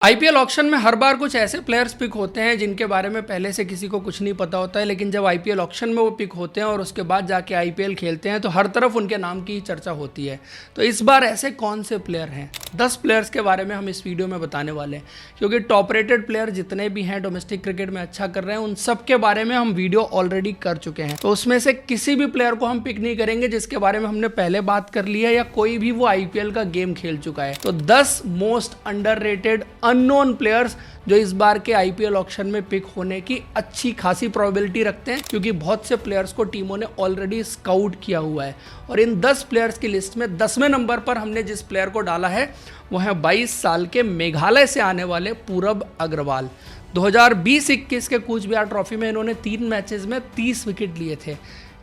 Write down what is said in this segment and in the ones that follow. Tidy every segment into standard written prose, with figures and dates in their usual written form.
IPL auction में हर बार कुछ ऐसे प्लेयर्स पिक होते हैं जिनके बारे में पहले से किसी को कुछ नहीं पता होता है, लेकिन जब आईपीएल ऑक्शन में वो पिक होते हैं और उसके बाद जाके आईपीएल खेलते हैं तो हर तरफ उनके नाम की ही चर्चा होती है। तो इस बार ऐसे कौन से प्लेयर हैं, 10 प्लेयर्स के बारे में हम इस वीडियो में बताने वाले हैं, क्योंकि टॉप रेटेड प्लेयर जितने भी हैं डोमेस्टिक क्रिकेट में अच्छा कर रहे हैं उन सब के बारे में हम वीडियो ऑलरेडी कर चुके हैं। तो उसमें से किसी भी प्लेयर को हम पिक नहीं करेंगे जिसके बारे में हमने पहले बात कर ली है या कोई भी वो आईपीएल का गेम खेल चुका है। तो 10 मोस्ट अंडररेटेड अननोन प्लेयर्स जो इस बार के आईपीएल ऑक्शन में पिक होने की अच्छी खासी प्रोबेबिलिटी रखते हैं, क्योंकि बहुत से प्लेयर्स को टीमों ने ऑलरेडी स्काउट किया हुआ है। और इन 10 प्लेयर्स की लिस्ट में 10वें नंबर पर हमने जिस प्लेयर को डाला है वो है 22 साल के मेघालय से आने वाले पूरब अग्रवाल। 2020-21 के कूच बिहार ट्रॉफी में इन्होंने 3 मैचेस में 30 विकेट लिए थे।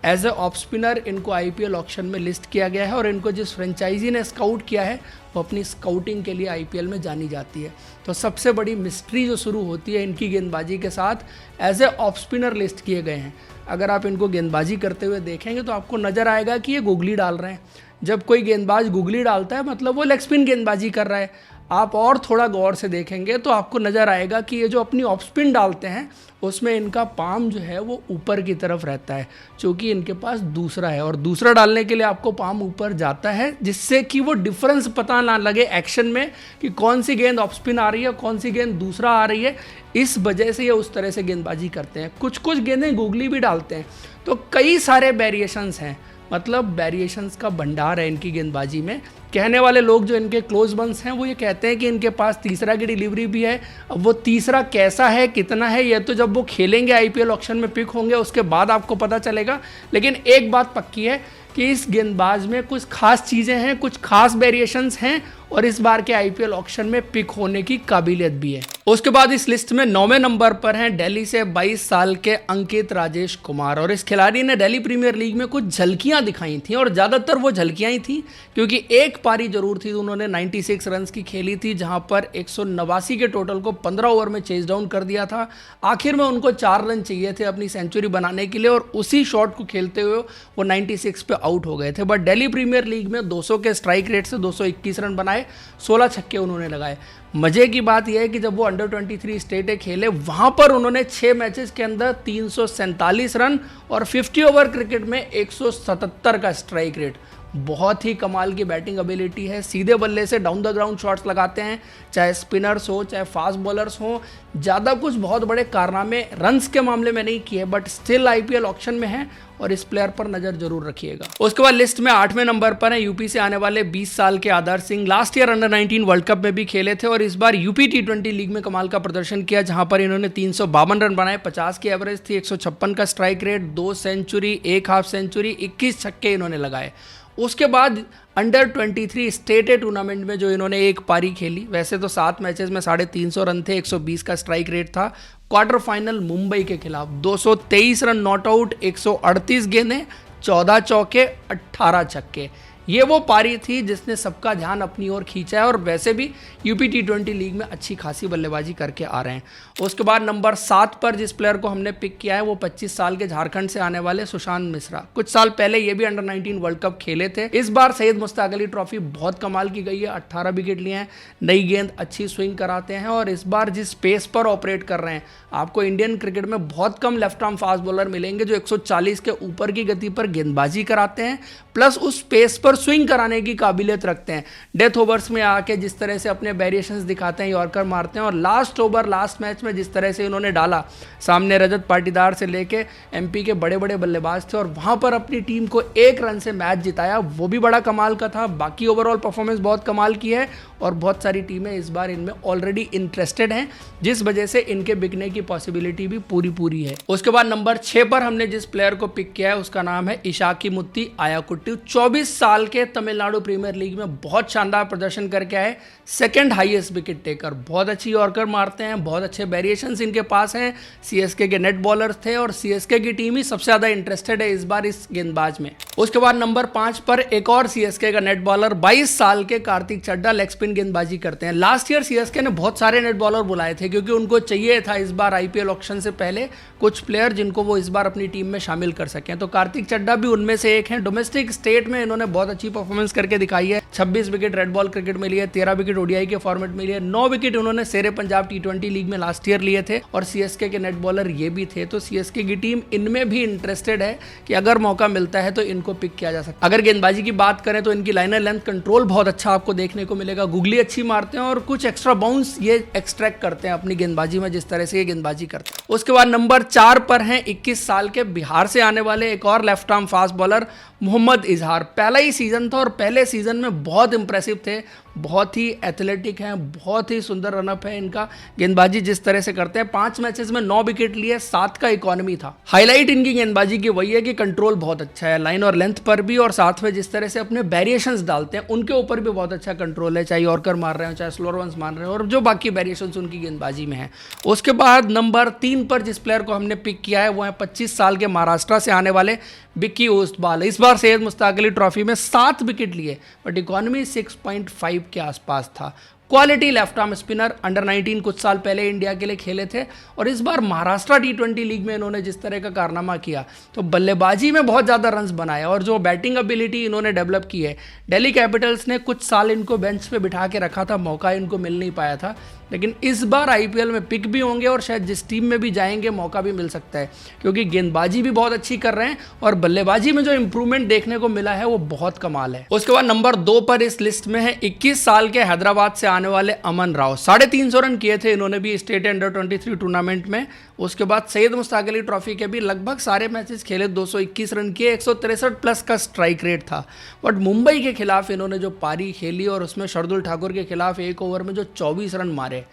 एज ए ऑफ स्पिनर इनको आईपीएल ऑक्शन में लिस्ट किया गया है और इनको जिस फ्रेंचाइजी ने स्काउट किया है वो अपनी स्काउटिंग के लिए आईपीएल में जानी जाती है। तो सबसे बड़ी मिस्ट्री जो शुरू होती है इनकी गेंदबाजी के साथ, as a off spinner list किए गए हैं। अगर आप इनको गेंदबाजी करते हुए देखेंगे तो आपको नज़र आएगा कि ये गुगली डाल रहे हैं। जब कोई गेंदबाज गुगली डालता है मतलब वो लेग स्पिन गेंदबाजी कर रहा है। आप और थोड़ा गौर से देखेंगे तो आपको नज़र आएगा कि ये जो अपनी ऑफ स्पिन डालते हैं उसमें इनका पाम जो है वो ऊपर की तरफ रहता है, क्योंकि इनके पास दूसरा है और दूसरा डालने के लिए आपको पाम ऊपर जाता है, जिससे कि वो डिफरेंस पता ना लगे एक्शन में कि कौन सी गेंद ऑफ स्पिन आ रही है, कौन सी गेंद दूसरा आ रही है। इस वजह से ये उस तरह से गेंदबाजी करते हैं। कुछ कुछ गेंदें गूगली भी डालते हैं। तो कई सारे वेरिएशंस हैं, मतलब वेरिएशंस का भंडार है इनकी गेंदबाजी में। कहने वाले लोग जो इनके क्लोज वंस हैं वो ये कहते हैं कि इनके पास तीसरा की डिलीवरी भी है। अब वो तीसरा कैसा है, कितना है, ये तो जब वो खेलेंगे आईपीएल ऑक्शन में पिक होंगे उसके बाद आपको पता चलेगा। लेकिन एक बात पक्की है कि इस गेंदबाज में कुछ खास चीज़ें हैं, कुछ खास वेरिएशंस हैं और इस बार के आईपीएल ऑक्शन में पिक होने की काबिलियत भी है। उसके बाद इस लिस्ट में 9वें नंबर पर हैं दिल्ली से 22 साल के अंकित राजेश कुमार। और इस खिलाड़ी ने दिल्ली प्रीमियर लीग में कुछ झलकियां दिखाई थी और ज़्यादातर वो झलकियां ही थी, क्योंकि एक पारी जरूर थी। उन्होंने 96 रन्स की खेली थी, जहां पर 189 के टोटल को 15 ओवर में चेज डाउन कर दिया था। आखिर में उनको 4 रन चाहिए थे अपनी सेंचुरी बनाने के लिए और उसी शॉट को खेलते हुए वो 96 पे आउट हो गए थे। बट दिल्ली प्रीमियर लीग में 200 के स्ट्राइक रेट से 221 रन बनाए, 16 छक्के उन्होंने लगाए। मजे की बात यह है कि जब वो अंडर 23 स्टेट खेले वहां पर उन्होंने 6 मैचेस के अंदर 347 रन और 50 ओवर क्रिकेट में 177 का स्ट्राइक रेट। बहुत ही कमाल की बैटिंग एबिलिटी है। सीधे बल्ले से डाउन द ग्राउंड शॉट्स लगाते हैं, चाहे स्पिनर्स हो चाहे फास्ट बॉलर्स हो। ज़्यादा कुछ बहुत बड़े कारनामे रन्स के मामले में नहीं किए, बट स्टिल आईपीएल ऑक्शन में है और इस प्लेयर पर नजर जरूर रखिएगा। उसके बाद लिस्ट में 8वें नंबर पर है यूपी से आने वाले 20 साल के Adarsh Singh. Last year under 19 world cup में भी खेले थे और इस बार यूपी T20 लीग में कमाल का प्रदर्शन किया, जहां पर इन्होंने 352 रन बनाए, 50 की एवरेज थी, 156 का strike rate, 2 century, 1 half century, 21 छक्के इन्होंने लगाए। उसके बाद अंडर 23 स्टेट टूर्नामेंट में जो इन्होंने एक पारी खेली, वैसे तो 7 मैचेस में 350 रन थे, 120 का स्ट्राइक रेट था। क्वार्टर फाइनल मुंबई के खिलाफ 223 रन नॉट आउट, 138 गेंदें, 14 चौके, 18 छक्के। ये वो पारी थी जिसने सबका ध्यान अपनी ओर खींचा है और वैसे भी यूपी T20 लीग में अच्छी खासी बल्लेबाजी करके आ रहे हैं। उसके बाद नंबर 7 पर जिस प्लेयर को हमने पिक किया है वो 25 साल के झारखंड से आने वाले सुशांत मिश्रा। कुछ साल पहले ये भी अंडर 19 वर्ल्ड कप खेले थे। इस बार सैयद मुश्ताक अली ट्रॉफी बहुत कमाल की गई है, 18 विकेट लिए हैं, नई गेंद अच्छी स्विंग कराते हैं और इस बार जिस पेस पर ऑपरेट कर रहे हैं, आपको इंडियन क्रिकेट में बहुत कम लेफ्ट आर्म फास्ट बॉलर मिलेंगे जो 140 के ऊपर की गति पर गेंदबाजी कराते हैं, प्लस उस पेस पर स्विंग कराने की काबिलियत रखते हैं। डेथ ओवर्स में आके जिस तरह से अपने वेरिएशंस दिखाते हैं, यॉर्कर मारते हैं और लास्ट ओवर लास्ट मैच में जिस तरह से इन्होंने डाला, सामने रजत पाटीदार से लेके एमपी के बड़े बड़े बल्लेबाज थे और वहां पर अपनी टीम को 1 रन से मैच जिताया, वो भी बड़ा कमाल का था। बाकी ओवरऑल परफॉर्मेंस बहुत कमाल की है और बहुत सारी टीमें इस बार इनमें ऑलरेडी इंटरेस्टेड हैं, जिस वजह से इनके बिकने की पॉसिबिलिटी भी पूरी है। उसके बाद नंबर 6 पर हमने जिस प्लेयर को पिक किया है उसका नाम है इशाकी मुत्ती आयाकुट्टी। 24 साल के तमिलनाडु प्रीमियर लीग में बहुत शानदार प्रदर्शन करके आए, सेकंड हाईएस्ट विकेट टेकर, बहुत अच्छी यॉर्कर मारते हैं, बहुत अच्छे वेरिएशंस इनके पास हैं। सीएसके के नेट बॉलर्स थे और सीएसके की टीम ही सबसे ज्यादा इंटरेस्टेड है इस बार इस गेंदबाज में। उसके बाद नंबर 5 पर एक और सीएसके का नेट बॉलर 22 साल के कार्तिक चड्ढा लेग स्पिन गेंदबाजी करते हैं। लास्ट ईयर सीएसके ने बहुत सारे नेट बॉलर बुलाए थे क्योंकि उनको चाहिए था इस बार आईपीएल ऑक्शन से पहले कुछ प्लेयर जिनको वो इस बार अपनी टीम में शामिल कर सकें, तो कार्तिक चड्ढा भी उनमें से एक हैं। डोमेस्टिक स्टेट में इन्होंने बहुत अच्छी परफॉर्मेंस करके दिखाई है। 26 विकेट रेड बॉल क्रिकेट में लिए, 13 विकेट ओडीआई के फॉर्मेट में लिए, 9 विकेट उन्होंने शेरे पंजाब T20 लीग में लास्ट ईयर लिए थे और सीएसके के नेट बॉलर ये भी थे। तो सीएसके की टीम इनमें भी इंटरेस्टेड है कि अगर मौका मिलता है तो इनको पिक किया जा सकता है। अगर गेंदबाजी की बात करें तो इनकी लाइनर लेंथ कंट्रोल बहुत अच्छा आपको देखने को मिलेगा, गुगली अच्छी मारते हैं और कुछ एक्स्ट्रा बाउंस ये एक्सट्रैक्ट करते हैं अपनी गेंदबाजी में, जिस तरह से ये गेंदबाजी करते हैं। उसके बाद नंबर 4 पर हैं 21 साल के बिहार से आने वाले एक और left arm fast bowler Mohammad Izhar. पहला ही सीजन था और पहले सीजन में बहुत इंप्रेसिव थे, बहुत ही एथलेटिक हैं, बहुत ही सुंदर रनअप है इनका। गेंदबाजी जिस तरह से करते हैं, 5 मैचेस में 9 विकेट लिए, 7 का इकोनॉमी था। हाईलाइट इनकी गेंदबाजी की वही है कि कंट्रोल बहुत अच्छा है, लाइन और लेंथ पर भी, और साथ में जिस तरह से अपने वेरिएशंस डालते हैं उनके ऊपर भी बहुत अच्छा कंट्रोल है, चाहे यॉर्कर मार रहे हो चाहे स्लोअर वंस मार रहे हो और जो बाकी वेरिएशंस उनकी गेंदबाजी में है। उसके बाद नंबर 3 पर जिस प्लेयर को हमने पिक किया है वो है 25 साल के महाराष्ट्र से आने वाले विक्की ओस्टबाल। इस बार सैयद मुश्ताक अली ट्रॉफी में 7 विकेट लिए बट इकोनॉमी 6.5 के आसपास था। Quality left arm spinner, under 19 कुछ साल पहले इंडिया के लिए खेले थे और इस बार महाराष्ट्र T20 लीग में इन्होंने जिस तरह का कारनामा किया तो बल्लेबाजी में बहुत ज़्यादा रन्स बनाया और जो बैटिंग एबिलिटी इन्होंने डेवलप की है। दिल्ली कैपिटल्स ने कुछ साल इनको बेंच पे बिठा के रखा था, मौका इनको मिल नहीं पाया था, लेकिन इस बार आईपीएल में पिक भी होंगे और शायद जिस टीम में भी जाएंगे मौका भी मिल सकता है क्योंकि गेंदबाजी भी बहुत अच्छी कर रहे हैं और बल्लेबाजी में जो इंप्रूवमेंट देखने को मिला है वो बहुत कमाल है। उसके बाद नंबर 2 पर इस लिस्ट में है 21 साल के हैदराबाद से आने वाले अमन राव। 350 रन किए थे इन्होंने भी स्टेट अंडर 23 टूर्नामेंट में। उसके बाद सैयद मुश्ताक अली ट्रॉफी के भी लगभग सारे मैचेस खेले, 221 रन किए, 163 प्लस का स्ट्राइक रेट था। बट मुंबई के खिलाफ इन्होंने जो पारी खेली और उसमें शार्दुल ठाकुर के खिलाफ एक ओवर में जो 24 रन मारे,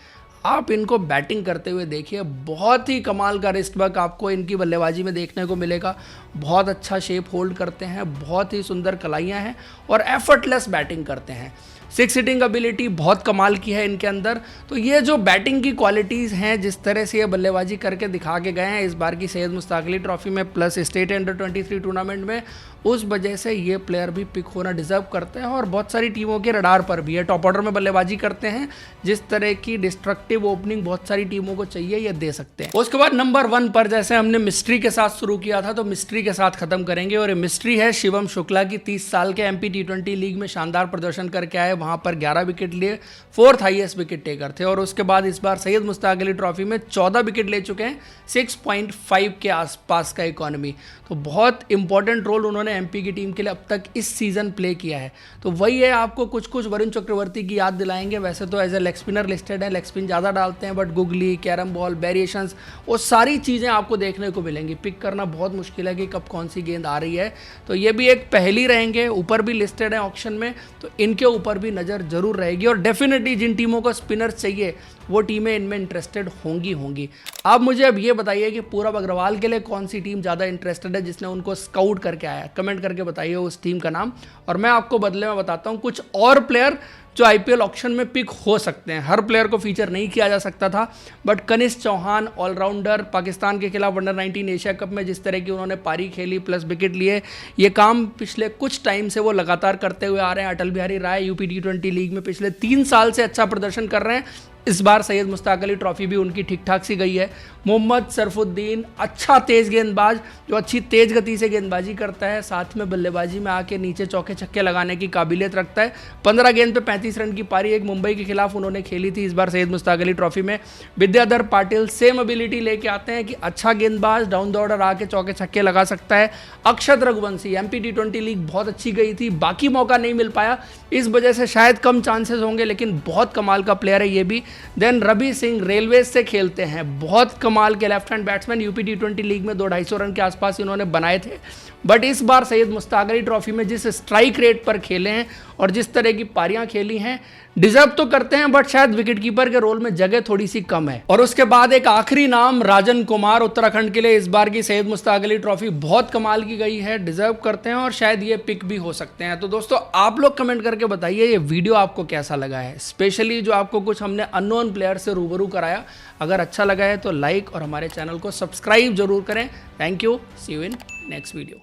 आप इनको बैटिंग करते हुए देखिए, बहुत ही कमाल का रिस्ट वर्क आपको इनकी बल्लेबाजी में देखने को मिलेगा। बहुत अच्छा शेप होल्ड करते हैं, बहुत ही सुंदर कलाइयाँ हैं और एफर्टलेस बैटिंग करते हैं। 6 हिटिंग एबिलिटी बहुत कमाल की है इनके अंदर। तो ये जो बैटिंग की क्वालिटीज़ हैं, जिस तरह से ये बल्लेबाजी करके दिखा के गए हैं इस बार की सैयद मुश्ताक अली ट्रॉफी में प्लस स्टेट अंडर 23 टूर्नामेंट में, उस वजह से ये प्लेयर भी पिक होना डिजर्व करते हैं और बहुत सारी टीमों के रडार पर भी है। टॉप ऑर्डर में बल्लेबाजी करते हैं, जिस तरह की डिस्ट्रक्टिव ओपनिंग बहुत सारी टीमों को चाहिए ये दे सकते हैं। उसके बाद नंबर 1 पर जैसे हमने मिस्ट्री के साथ शुरू किया था तो मिस्ट्री के साथ खत्म करेंगे और ये मिस्ट्री है शिवम शुक्ला की। 30 साल के MP T20 लीग में शानदार प्रदर्शन करके आए, वहां पर 11 विकेट लिए, 4th हाईएस्ट विकेट टेकर थे और उसके बाद इस बार सैयद मुश्ताक अली ट्रॉफी में 14 विकेट ले चुके हैं, 6.5 के आसपास का इकोनॉमी। तो बहुत इंपॉर्टेंट रोल उन्होंने MP की टीम के लिए अब तक इस सीजन प्ले किया है। तो वही है, आपको कुछ कुछ वरुण चक्रवर्ती की याद दिलाएंगे। वैसे तो as a leg spinner listed है, लेग स्पिन ज़्यादा डालते हैं, but googly, carrom ball, variations, वो सारी चीज़ें आपको देखने को मिलेंगी। पिक करना बहुत मुश्किल है कि कब कौन सी गेंद आ रही है, तो ये भी एक पहली रहेंगे। ऊपर भी लिस्टेड है ऑक्शन में, तो इनके ऊपर भी नज़र जरूर रहेगी और डेफिनेटली जिन टीमों को स्पिनर्स चाहिए वो टीमें इनमें इंटरेस्टेड होंगी। आप मुझे अब ये बताइए कि पूरब अग्रवाल के लिए कौन सी टीम ज़्यादा इंटरेस्टेड है जिसने उनको स्काउट करके आया, कमेंट करके बताइए उस टीम का नाम और मैं आपको बदले में बताता हूँ कुछ और प्लेयर जो आईपीएल ऑक्शन में पिक हो सकते हैं। हर प्लेयर को फीचर नहीं किया जा सकता था, बट कनिष्क चौहान ऑलराउंडर, पाकिस्तान के खिलाफ अंडर 19 एशिया कप में जिस तरह की उन्होंने पारी खेली प्लस विकेट लिए, ये काम पिछले कुछ टाइम से वो लगातार करते हुए आ रहे हैं। अटल बिहारी राय यूपी T20 लीग में पिछले 3 साल से अच्छा प्रदर्शन कर रहे हैं। इस बार सैयद मुश्ताक अली ट्रॉफी भी उनकी ठीक ठाक सी गई है। मोहम्मद सरफुद्दीन अच्छा तेज गेंदबाज जो अच्छी तेज गति से गेंदबाजी करता है, साथ में बल्लेबाजी में आके नीचे चौके छक्के लगाने की काबिलियत रखता है। 15 गेंद पे 35 रन की पारी एक मुंबई के खिलाफ उन्होंने खेली थी इस बार सैयद मुश्ताक अली ट्रॉफी में। विद्याधर पाटिल सेम एबिलिटी लेके आते हैं कि अच्छा गेंदबाज, डाउन द ऑर्डर आके चौके छक्के लगा सकता है। अक्षत रघुवंशी MP T20 लीग बहुत अच्छी गई थी, बाकी मौका नहीं मिल पाया, इस वजह से शायद कम चांसेस होंगे, लेकिन बहुत कमाल का प्लेयर है ये भी। देन रवि सिंह रेलवेज से खेलते हैं, बहुत कमाल के left hand batsman, UP T20 league में 200-250 रन के आसपास इन्होंने बनाए थे। बट इस बार सैयद मुश्ताक अली ट्रॉफी में जिस स्ट्राइक रेट पर खेले हैं और जिस तरह की पारियां खेली हैं, डिजर्व तो करते हैं, बट शायद विकेटकीपर के रोल में जगह थोड़ी सी कम है। और उसके बाद एक आखिरी नाम राजन कुमार, उत्तराखंड के लिए इस बार की सैयद मुश्ताक अली ट्रॉफी बहुत कमाल की गई है, डिजर्व करते हैं और शायद ये पिक भी हो सकते हैं। तो दोस्तों आप लोग कमेंट करके बताइए ये वीडियो आपको कैसा लगा है, स्पेशली जो आपको कुछ हमने अननोन प्लेयर से रूबरू कराया। अगर अच्छा लगा है तो लाइक और हमारे चैनल को सब्सक्राइब जरूर करें। Thank you, see you in next video.